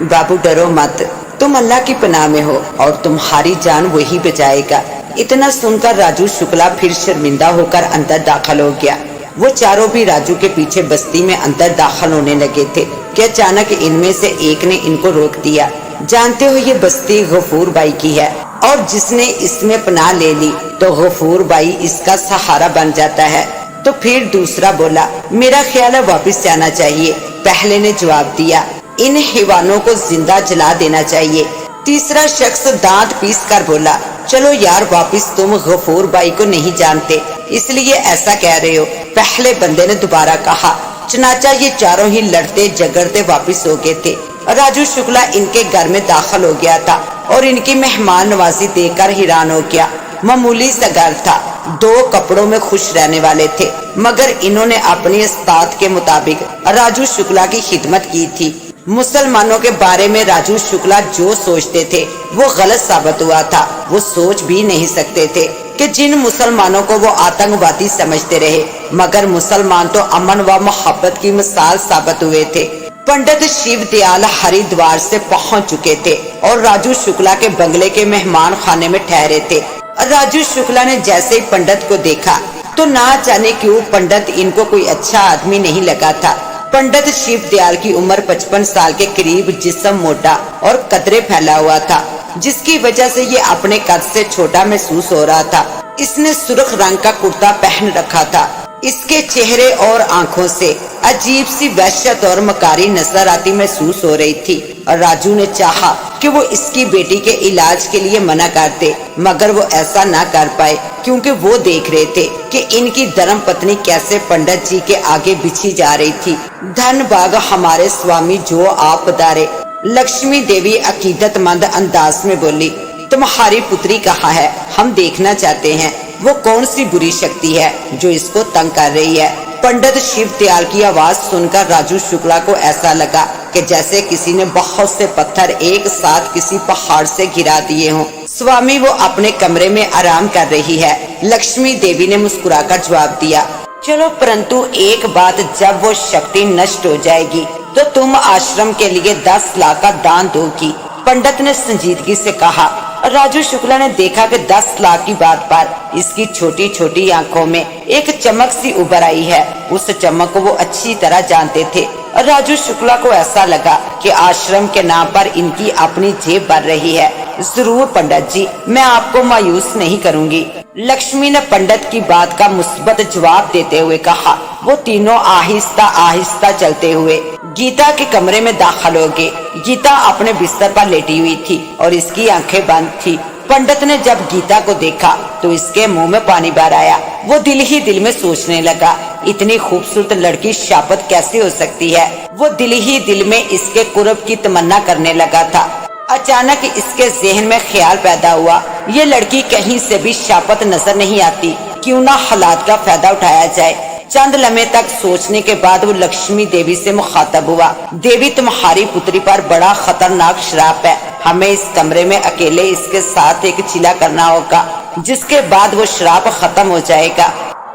बाबू डरो मत, तुम अल्लाह की पनाह में हो और तुम्हारी जान वही बचाएगा। इतना सुनकर राजू शुक्ला फिर शर्मिंदा होकर अंदर दाखिल हो गया। वो चारों भी राजू के पीछे बस्ती में अंदर दाखिल होने लगे थे कि अचानक इनमें से एक ने इनको रोक दिया। जानते हो ये बस्ती गफूर बाई की है और जिसने इसमें पनाह ले ली तो गफूर बाई इसका सहारा बन जाता है। तो फिर दूसरा बोला, मेरा ख्याल है वापस जाना चाहिए। पहले ने जवाब दिया, इन हैवानों को जिंदा जला देना चाहिए। तीसरा शख्स दांत पीस कर बोला, चलो यार वापस, तुम गफूर बाई को नहीं जानते इसलिए ऐसा कह रहे हो। पहले बंदे ने दोबारा कहा। चनाचा ये चारों ही लड़ते झगड़ते वापस हो गए थे। राजू शुक्ला इनके घर में दाखिल हो गया था और इनकी मेहमान नवाजी देखकर हैरान हो गया। मामूली सा घर था, 2 कपड़ों में खुश रहने वाले थे, मगर इन्होंने अपनी इस्तात के मुताबिक राजू शुक्ला की खिदमत की थी। मुसलमानों के बारे में राजू शुक्ला जो सोचते थे वो गलत साबित हुआ था। वो सोच भी नहीं सकते थे कि जिन मुसलमानों को वो आतंकवादी समझते रहे, मगर मुसलमान तो अमन व मोहब्बत की मिसाल साबित हुए थे। पंडित शिव दयाल हरिद्वार से पहुंच चुके थे और राजू शुक्ला के बंगले के मेहमान खाने में ठहरे थे। राजू शुक्ला ने जैसे ही पंडित को देखा तो ना जाने क्यों पंडित इनको कोई अच्छा आदमी नहीं लगा था। पंडित शिव दयाल की उम्र 55 साल के करीब, जिस्म मोटा और कतरे फैला हुआ था, जिसकी वजह से ये अपने कद से छोटा महसूस हो रहा था। इसने सुर्ख रंग का कुर्ता पहन रखा था। इसके चेहरे और आंखों से अजीब सी वहशत और मकारी नजर आती महसूस हो रही थी। और राजू ने चाहा कि वो इसकी बेटी के इलाज के लिए मना करते, मगर वो ऐसा ना कर पाए क्योंकि वो देख रहे थे कि इनकी धर्म पत्नी कैसे पंडित जी के आगे बिछी जा रही थी। धन भाग हमारे स्वामी जो आप पधारे। लक्ष्मी देवी अकीदतमंद अंदाज में बोली, तुम्हारी पुत्री कहाँ है? हम देखना चाहते हैं। वो कौन सी बुरी शक्ति है जो इसको तंग कर रही है? पंडित शिव दयाल की आवाज सुनकर राजू शुक्ला को ऐसा लगा कि जैसे किसी ने बहुत से पत्थर एक साथ किसी पहाड़ से गिरा दिए हों। स्वामी, वो अपने कमरे में आराम कर रही है। लक्ष्मी देवी ने मुस्कुराकर जवाब दिया, चलो, परंतु एक बात, जब वो शक्ति नष्ट हो जाएगी तो तुम आश्रम के लिए 10 लाख का दान दोगी। पंडित ने संजीदगी से कहा। राजू शुक्ला ने देखा कि 10 लाख की बात पर इसकी छोटी छोटी आंखों में एक चमक सी उभर आई है। उस चमक को वो अच्छी तरह जानते थे। राजू शुक्ला को ऐसा लगा कि आश्रम के नाम पर इनकी अपनी जेब भर रही है। जरूर पंडित जी, मैं आपको मायूस नहीं करूंगी। लक्ष्मी ने पंडित की बात का मुस्बत जवाब देते हुए कहा। वो तीनों आहिस्ता आहिस्ता चलते हुए गीता के कमरे में दाखिल हो गए। गीता अपने बिस्तर पर लेटी हुई थी और इसकी आंखें बंद थी। पंडित ने जब गीता को देखा तो इसके मुंह में पानी भर आया। वो दिल ही दिल में सोचने लगा, इतनी खूबसूरत लड़की शापत कैसे हो सकती है? वो दिल ही दिल में इसके कुर्ब की तमन्ना करने लगा था। अचानक इसके जहन में ख्याल पैदा हुआ, ये लड़की कहीं से भी शापत नजर नहीं आती, क्यों ना हालात का फायदा उठाया जाए। चंद लम्हे तक सोचने के बाद वो लक्ष्मी देवी से मुखातब हुआ। देवी, तुम्हारी पुत्री पर बड़ा खतरनाक श्राप है। हमें इस कमरे में अकेले इसके साथ एक चिला करना होगा, जिसके बाद वो श्राप खत्म हो जाएगा।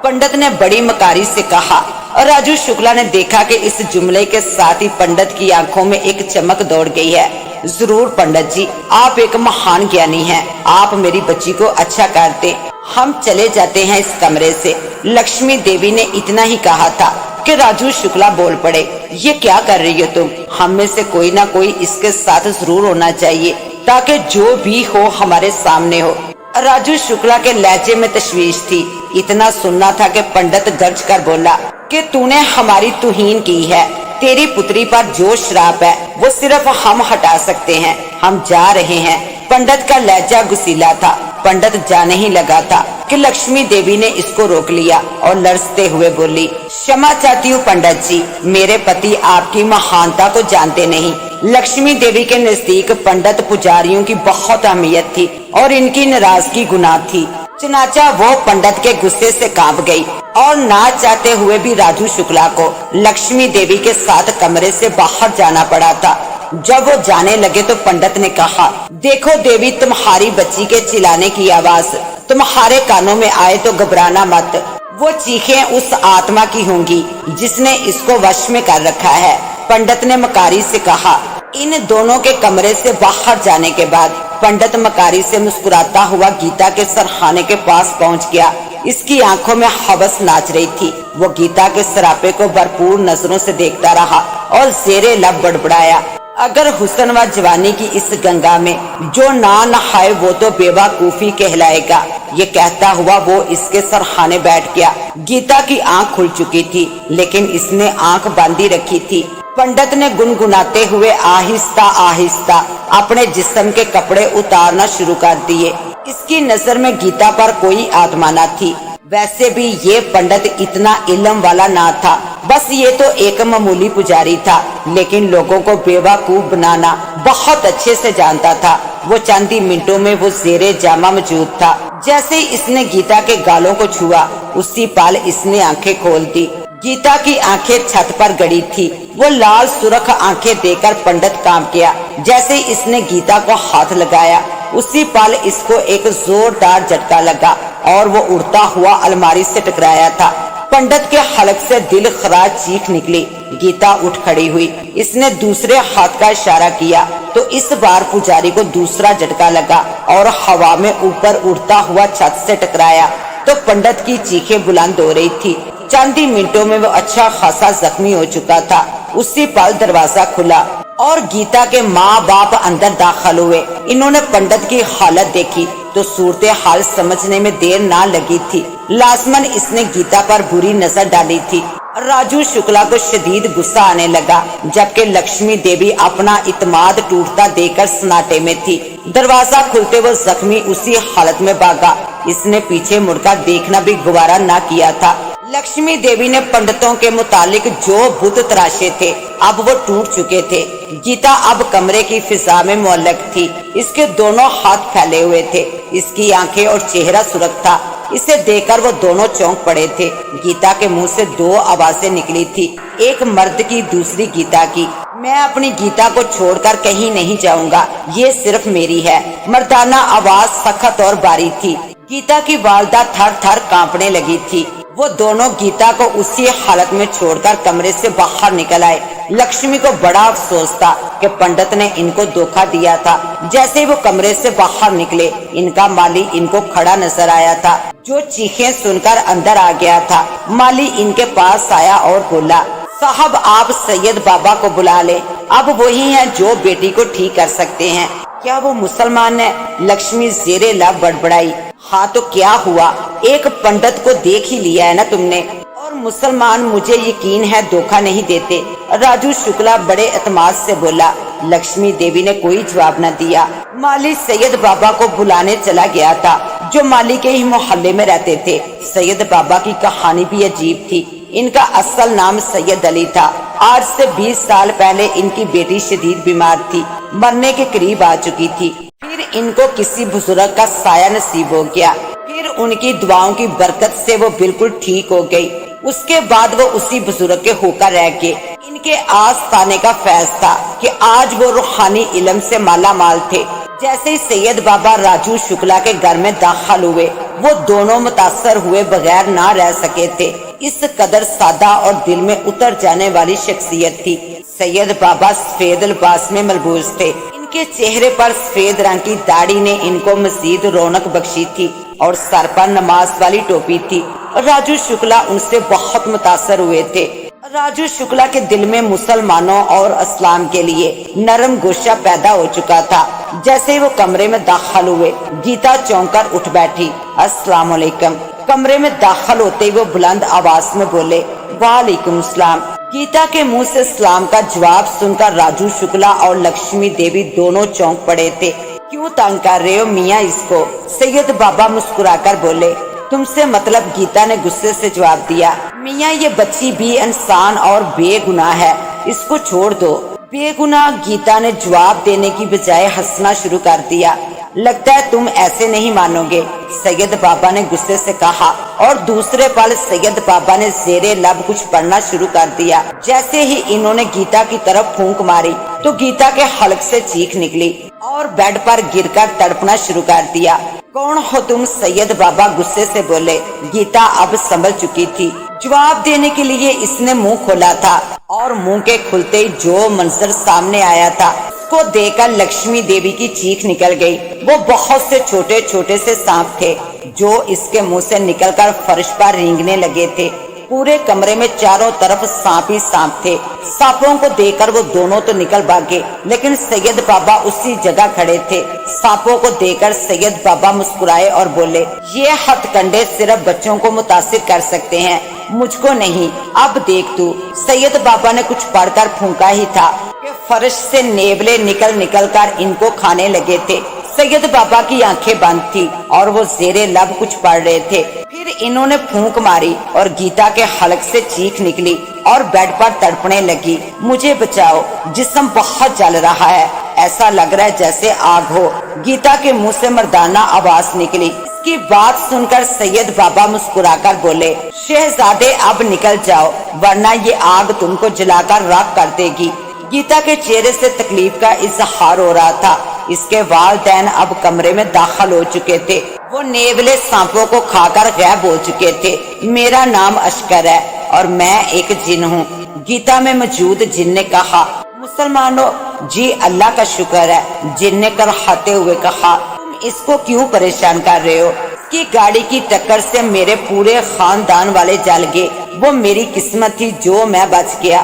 पंडित ने बड़ी मकारी से कहा। और राजू शुक्ला ने देखा कि इस जुमले के साथ ही पंडित की आंखों में एक चमक दौड़ गई है। जरूर पंडित जी, आप एक महान ज्ञानी हैं। आप मेरी बच्ची को अच्छा करते। हम चले जाते हैं इस कमरे से। लक्ष्मी देवी ने इतना ही कहा था कि राजू शुक्ला बोल पड़े, ये क्या कर रही हो तुम? हम में से कोई ना कोई इसके साथ जरूर होना चाहिए, ताकि जो भी हो हमारे सामने हो। राजू शुक्ला के लहजे में तशवीश थी। इतना सुनना था कि पंडित गर्ज कर बोला कि तूने हमारी तौहीन की है। तेरी पुत्री पर जो श्राप है वो सिर्फ हम हटा सकते हैं। हम जा रहे हैं। पंडित का लहजा गुस्सीला था। पंडित जाने ही लगा था कि लक्ष्मी देवी ने इसको रोक लिया और लड़ते हुए बोली, क्षमा चाहती हूँ पंडित जी, मेरे पति आपकी महानता को जानते नहीं। लक्ष्मी देवी के नजदीक पंडित पुजारियों की बहुत अहमियत थी और इनकी नाराजगी गुनाह थी। चनाचा वो पंडित के गुस्से से कांप गई और ना चाहते हुए भी राजू शुक्ला को लक्ष्मी देवी के साथ कमरे से बाहर जाना पड़ा था। जब वो जाने लगे तो पंडित ने कहा, देखो देवी, तुम्हारी बच्ची के चिल्लाने की आवाज तुम्हारे कानों में आए तो घबराना मत। वो चीखें उस आत्मा की होंगी जिसने इसको वश में कर रखा है। पंडित ने मकारी से कहा, इन दोनों के कमरे से बाहर जाने के बाद पंडित मकारी से मुस्कुराता हुआ गीता के सरहाने के पास पहुंच गया। इसकी आंखों में हवस नाच रही थी। वो गीता के सरापे को भरपूर नजरों से देखता रहा और जेरे लब बड़बड़ाया, अगर हुस्न व जवानी की इस गंगा में जो ना नहाए वो तो बेवकूफी कहलाएगा। ये कहता हुआ वो इसके सरहाने बैठ गया। गीता की आंख खुल चुकी थी, लेकिन इसने आंख बांधी रखी थी। पंडित ने गुनगुनाते हुए आहिस्ता आहिस्ता अपने जिस्म के कपड़े उतारना शुरू कर दिए। इसकी नजर में गीता पर कोई आत्मा न थी। वैसे भी ये पंडित इतना इल्म वाला ना था, बस ये तो एक मामूली पुजारी था, लेकिन लोगों को बेवकूफ बनाना बहुत अच्छे से जानता था। वो चंद ही मिनटों में वो जेरे जामा मौजूद था। जैसे ही इसने गीता के गालों को छुआ, उसी पल इसने आंखें खोल दी। गीता की आंखें छत पर गड़ी थी। वो लाल सुर्ख आंखें देकर पंडित कांप गया। जैसे इसने गीता को हाथ लगाया, उसी पल इसको एक जोरदार झटका लगा और वो उड़ता हुआ अलमारी से टकराया था। पंडित के हलक से दिल खराज चीख निकली। गीता उठ खड़ी हुई। इसने दूसरे हाथ का इशारा किया तो इस बार पुजारी को दूसरा झटका लगा और हवा में ऊपर उड़ता हुआ छत से टकराया तो पंडित की चीखें बुलंद हो रही थी। चंद ही मिनटों में वो अच्छा खासा जख्मी हो चुका था। उसी पल दरवाजा खुला और गीता के माँ बाप अंदर दाखिल हुए। इन्होंने पंडित की हालत देखी तो सूरत हाल समझने में देर ना लगी थी। लाजमन इसने गीता पर बुरी नजर डाली थी। राजू शुक्ला को शदीद गुस्सा आने लगा, जबकि लक्ष्मी देवी अपना इत्मीनान टूटता देकर सन्नाटे में थी। दरवाजा खुलते वो जख्मी उसी हालत में भागा। इसने पीछे मुड़कर देखना भी गवारा ना किया था। लक्ष्मी देवी ने पंडितों के मुतालिक जो भूत तराशे थे अब वो टूट चुके थे। गीता अब कमरे की फिजा में मुअल्लक थी। इसके दोनों हाथ फैले हुए थे। इसकी आंखें और चेहरा सुर्ख था। इसे देखकर वो दोनों चौंक पड़े थे। गीता के मुंह से दो आवाजें निकली थी, एक मर्द की, दूसरी गीता की। मैं अपनी गीता को छोड़कर कहीं नहीं जाऊंगा, ये सिर्फ मेरी है। मर्दाना आवाज सख्त और बारी थी। गीता की वालदा थर थर कांपने लगी थी। वो दोनों गीता को उसी हालत में छोड़कर कमरे से बाहर निकल आए। लक्ष्मी को बड़ा अफसोस था कि पंडित ने इनको धोखा दिया था। जैसे ही वो कमरे से बाहर निकले, इनका माली इनको खड़ा नजर आया था, जो चीखें सुनकर अंदर आ गया था। माली इनके पास आया और बोला, साहब आप सैयद बाबा को बुला ले, अब वही हैं जो बेटी को ठीक कर सकते हैं। क्या वो मुसलमान है? लक्ष्मी जेरे लब बड़बड़ाई। हाँ तो क्या हुआ, एक पंडित को देख ही लिया है ना तुमने, और मुसलमान मुझे यकीन है धोखा नहीं देते। राजू शुक्ला बड़े एतमाद से बोला। लक्ष्मी देवी ने कोई जवाब न दिया। माली सैयद बाबा को बुलाने चला गया था, जो माली के ही मोहल्ले में रहते थे। सैयद बाबा की कहानी भी अजीब थी। इनका असल नाम सैयद अली था। आज से 20 साल पहले इनकी बेटी शदीद बीमार थी, मरने के करीब आ चुकी थी। फिर इनको किसी बुजुर्ग का साया नसीब हो गया। फिर उनकी दुआओं की बरकत से वो बिल्कुल ठीक हो गई। उसके बाद वो उसी बुजुर्ग के होकर रह गए। इनके आस्थाने का फैज था कि आज वो रूहानी इल्म से माला माल थे। जैसे ही सैयद बाबा राजू शुक्ला के घर में दाखिल हुए, वो दोनों मुतासर हुए बगैर ना रह सके थे। इस कदर सादा और दिल में उतर जाने वाली शख्सियत थी। सैयद बाबा सफेद लिबास में मलबूस थे। इनके चेहरे पर सफेद रंग की दाढ़ी ने इनको मजीद रौनक बख्शी थी और सर पर नमाज वाली टोपी थी। राजू शुक्ला उनसे बहुत मुतासर हुए थे। राजू शुक्ला के दिल में मुसलमानों और इस्लाम के लिए नरम गोशा पैदा हो चुका था। जैसे ही वो कमरे में दाखिल हुए, गीता चौंक कर उठ बैठी। अस्सलाम वालेकुम। कमरे में दाखिल होते ही वो बुलंद आवाज में बोले, वालेकुम सलाम। गीता के मुंह से सलाम का जवाब सुनकर राजू शुक्ला और लक्ष्मी देवी दोनों चौंक पड़े थे। क्यों तंग कर रहे हो मियाँ इसको? सैयद बाबा मुस्कुराकर बोले। तुमसे मतलब? गीता ने गुस्से से जवाब दिया। मियाँ ये बच्ची भी इंसान और बेगुनाह है, इसको छोड़ दो। बेगुनाह? गीता ने जवाब देने की बजाय हंसना शुरू कर दिया। लगता है तुम ऐसे नहीं मानोगे, सैयद बाबा ने गुस्से से कहा और दूसरे पल सैयद बाबा ने जेरे लब कुछ पढ़ना शुरू कर दिया। जैसे ही इन्होंने गीता की तरफ फूंक मारी तो गीता के हलक से चीख निकली और बेड पर गिरकर तड़पना शुरू कर दिया। कौन हो तुम? सैयद बाबा गुस्से से बोले। गीता अब संभल चुकी थी। जवाब देने के लिए इसने मुंह खोला था और मुंह के खुलते ही जो मंजर सामने आया था को देखकर लक्ष्मी देवी की चीख निकल गई। वो बहुत से छोटे छोटे से सांप थे जो इसके मुंह से निकलकर फर्श पर रेंगने लगे थे। पूरे कमरे में चारों तरफ सांप ही सांप थे। सांपों को देखकर वो दोनों तो निकल भागे, लेकिन सैयद बाबा उसी जगह खड़े थे। सांपों को देखकर सैयद बाबा मुस्कुराए और बोले, ये हथकंडे सिर्फ बच्चों को मुतासिर कर सकते हैं, मुझको नहीं। अब देख तू। सैयद बाबा ने कुछ पढ़कर फूंका ही था कि फर्श से नेवले निकल निकल कर इनको खाने लगे थे। सैयद बाबा की आंखें बंद थी और वो ज़ेरे लब कुछ पढ़ रहे थे। फिर इन्होंने फूंक मारी और गीता के हलक से चीख निकली और बेड पर तड़पने लगी, मुझे बचाओ, जिस्म बहुत जल रहा है, ऐसा लग रहा है जैसे आग हो। गीता के मुंह से मर्दाना आवाज निकली। इसकी बात सुनकर सैयद बाबा मुस्कुराकर बोले, शहजादे अब निकल जाओ, वरना ये आग तुमको जलाकर राख कर देगी। गीता के चेहरे से तकलीफ का इजहार हो रहा था। इसके वालिदैन अब कमरे में दाखिल हो चुके थे। वो नेवले सांपों को खाकर गायब हो चुके थे। मेरा नाम अशकर है और मैं एक जिन हूँ, गीता में मौजूद जिन ने कहा। मुसलमानों, जी अल्लाह का शुक्र है, जिन ने करहाते हुए कहा, तुम इसको क्यों परेशान कर रहे हो? कि गाड़ी की टक्कर से मेरे पूरे खानदान वाले जल गए। वो मेरी किस्मत थी जो मैं बच गया।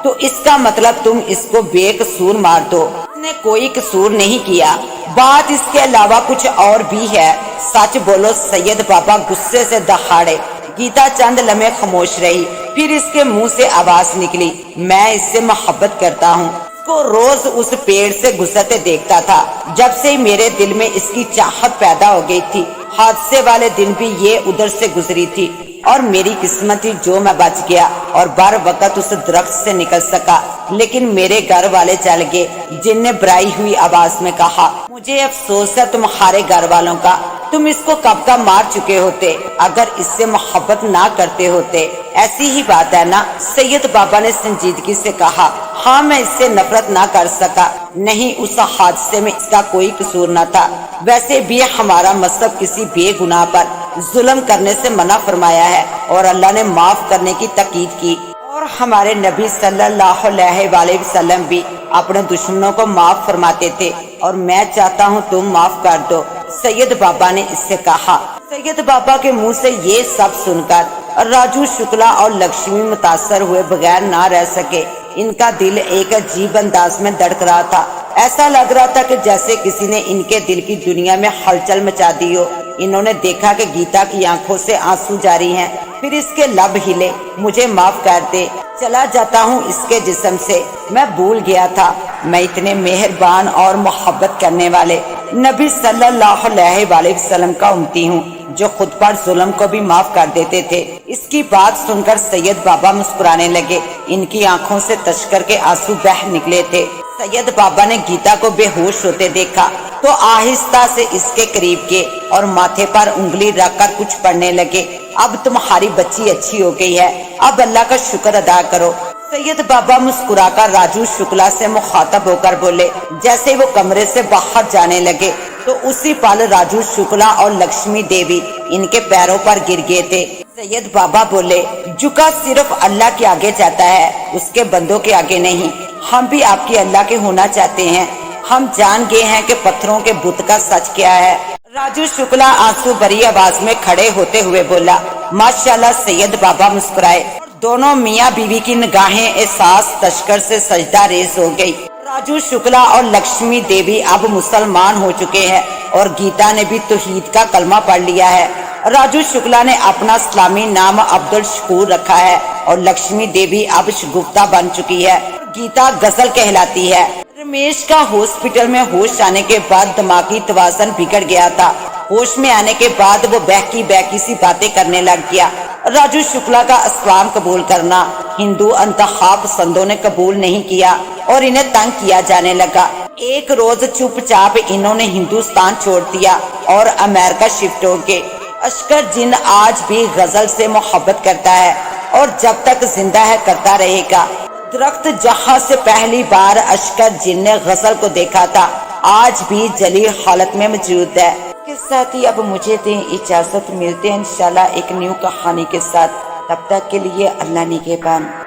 तो इसका मतलब तुम इसको बेकसूर मार दो। इसने कोई कसूर नहीं किया। बात इसके अलावा कुछ और भी है, सच बोलो। सैयद बाबा गुस्से से दहाड़े। गीता चंद लम्हे खामोश रही, फिर इसके मुंह से आवाज निकली, मैं इससे मोहब्बत करता हूँ। इसको रोज उस पेड़ से गुजरते देखता था। जब से मेरे दिल में इसकी चाहत पैदा हो गई थी। हादसे वाले दिन भी ये उधर से गुजरी थी और मेरी किस्मत थी जो मैं बच गया और बर वक्त उस दरख्त से निकल सका। लेकिन मेरे घर वाले चल गए। जिनने बुराई हुई आवाज में कहा, मुझे अफसोस है तुम्हारे घर वालों का। तुम इसको कब का मार चुके होते अगर इससे मोहब्बत ना करते होते। ऐसी ही बात है ना? सैयद बाबा ने संजीदगी से कहा, हाँ मैं इससे नफरत ना कर सका। नहीं, उस हादसे में इसका कोई कसूर न था। वैसे भी हमारा मजहब किसी बेगुनाह पर जुल्म करने से मना फरमाया है और अल्लाह ने माफ करने की ताकीद की। और हमारे नबी सल्लल्लाहु अलैहि वसल्लम भी अपने दुश्मनों को माफ फरमाते थे और मैं चाहता हूँ तुम माफ कर दो, सैयद बाबा ने इससे कहा। सैयद बाबा के मुंह से ये सब सुनकर राजू शुक्ला और लक्ष्मी मुतासर हुए बगैर ना रह सके। इनका दिल एक अजीब अंदाज में धड़क रहा था। ऐसा लग रहा था कि जैसे किसी ने इनके दिल की दुनिया में हलचल मचा दी हो। इन्होंने देखा कि गीता की आंखों से आंसू जारी हैं। फिर इसके लब हिले, मुझे माफ कर दे, चला जाता हूँ इसके जिस्म से। मैं भूल गया था मैं इतने मेहरबान और मोहब्बत करने वाले नबी सल्लल्लाहु अलैहि वसल्लम का उम्मती हूँ जो खुद पर जुल्म को भी माफ कर देते थे। इसकी बात सुनकर सैयद बाबा मुस्कुराने लगे। इनकी आंखों से तश्कर के आंसू बह निकले थे। सैयद बाबा ने गीता को बेहोश होते देखा तो आहिस्ता से इसके करीब गए और माथे पर उंगली रखकर कुछ पढ़ने लगे। अब तुम्हारी बच्ची अच्छी हो गई है, अब अल्लाह का शुक्र अदा करो। सैयद बाबा मुस्कुराकर राजू शुक्ला से मुखातब होकर बोले। जैसे वो कमरे से बाहर जाने लगे तो उसी पल राजू शुक्ला और लक्ष्मी देवी इनके पैरों पर गिर गए थे। सैयद बाबा बोले, झुका सिर्फ अल्लाह के आगे जाता है, उसके बंदों के आगे नहीं। हम भी आपके अल्लाह के होना चाहते हैं। हम जान गए हैं कि पत्थरों के बुत का सच क्या है। राजू शुक्ला आंसू भरी आवाज में खड़े होते हुए बोला। माशाल्लाह। सैयद बाबा मुस्कुराए। दोनों मियाँ बीवी की निगाहें एहसास तश्कर से सजदा रेज हो गई। राजू शुक्ला और लक्ष्मी देवी अब मुसलमान हो चुके हैं और गीता ने भी तौहीद का कलमा पढ़ लिया है। राजू शुक्ला ने अपना इस्लामी नाम अब्दुल शकूर रखा है और लक्ष्मी देवी अब शगुफ्ता बन चुकी है। गीता गजल कहलाती है। रमेश का हॉस्पिटल में होश आने के बाद दिमागी तवाज़ुन बिगड़ गया था। होश में आने के बाद वो बहकी बहकी सी बातें करने लग गया। राजू शुक्ला का इस्लाम कबूल करना हिंदू अंतहा पसंदों ने कबूल नहीं किया और इन्हें तंग किया जाने लगा। एक रोज चुपचाप इन्होंने हिंदुस्तान छोड़ दिया और अमेरिका शिफ्ट हो गए। अशकर जिन आज भी गजल से मोहब्बत करता है और जब तक जिंदा है करता रहेगा। दरख्त जहाँ से पहली बार अशकर जिन ने गजल को देखा था आज भी जली हालत में मौजूद है। के साथ ही अब मुझे दें इजाजत, मिलते हैं इंशाल्लाह एक न्यू कहानी के साथ। तब तक के लिए अल्लाह निगहबान।